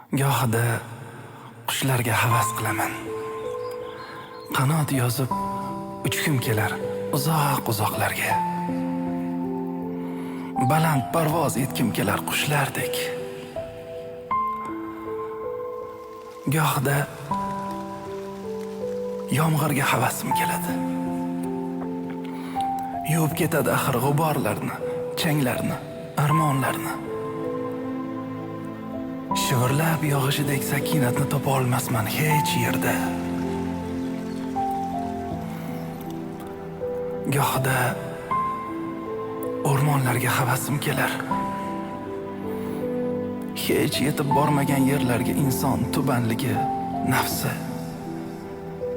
Gohida qushlarga havas qilaman. Qanot yozib uchgim kelar uzoq-uzoqlarga. Baland parvoz etkim kelar qushlardek. Gohida yomg'irga havasim keladi. Yuvib ketadi axir g'uborlarni, changlarni, armonlarni. Shivirlab yog'ishidek sakinatni topa olmasman hech yerda. Gohida o'rmonlarga havasim kelar. Hech yetib bormagan yerlarga inson tubanligi, nafsi,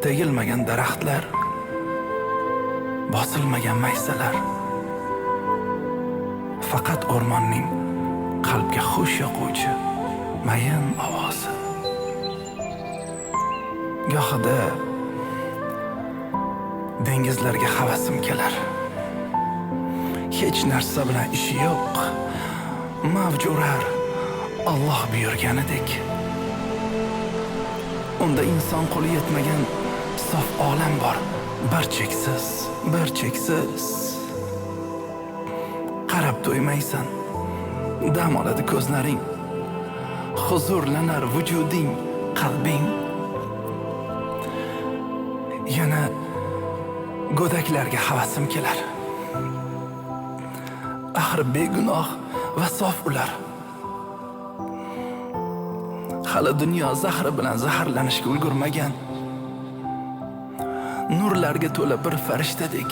tegilmagan daraxtlar, bosilmagan maysalar. Faqat o'rmonning qalbga xush yoquvchi mayin ovozi. Gohida dengizlarga havasim kelar. Hech narsa bilan ishi yo'q. Mavj urar Alloh buyurganidek. Unda inson qo'li yetmagan sof olam bor. Bir cheksiz, bir cheksiz. Qarab to'ymaysan. Dam oladi ko'zlaring. Huzurlanar vujuding, qalbing. Yana go'daklarga havasim kelar. Axir begunoh va sof ular. Hali dunyo zahri bilan zaharlanishga ulgurmagan. Nurlarga to'la bir farishtadek.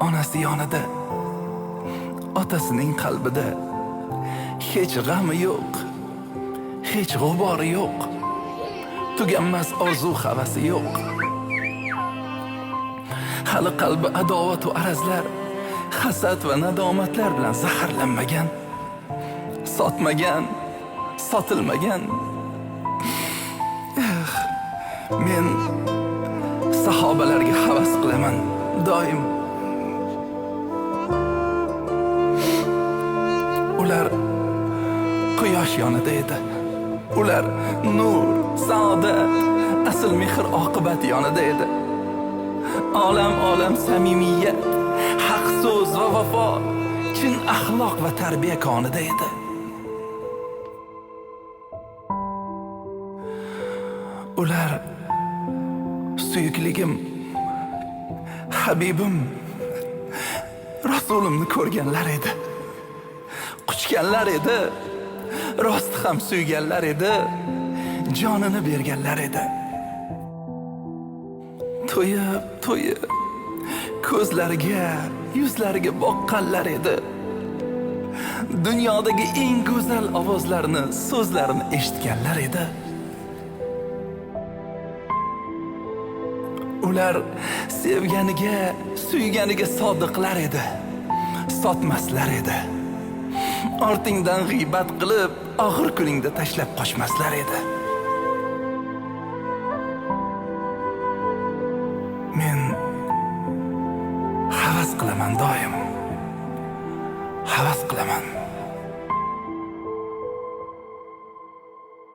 Onasi yonida, otasining qalbida hech g'ami yo'q, hech g'ubori yo'q, tuganmas orzu havasi yo'q. Hali qalbi adovat va arazlar, hasad va nadomatlar bilan zaharlanmagan, sotmagan, sotilmagan. Men sahobalarga havas qilaman doim. Ular quyosh yonida edi. Ular nur, saodat, asl mehr oqibat yonida edi. Olam samimiyat, haq so'z va vafo, chin axloq va tarbiya konida edi. Ular suyukligim, habibim, rasulimni ko'rganlar edi. Quchganlar edi, rost ham suyganlar edi, jonini berganlar edi. To'yib ko'zlariga, yuzlariga boqqanlar edi. Dunyodagi eng go'zal ovozlarni, so'zlarini eshitganlar edi. Ular sevganiga, suyganiga sodiqlar edi. Sotmaslar edi. Ortingdan g'iybat qilib, og'ir kuningda tashlab qochmaslar edi. Men havas qilaman doim. Havas qilaman.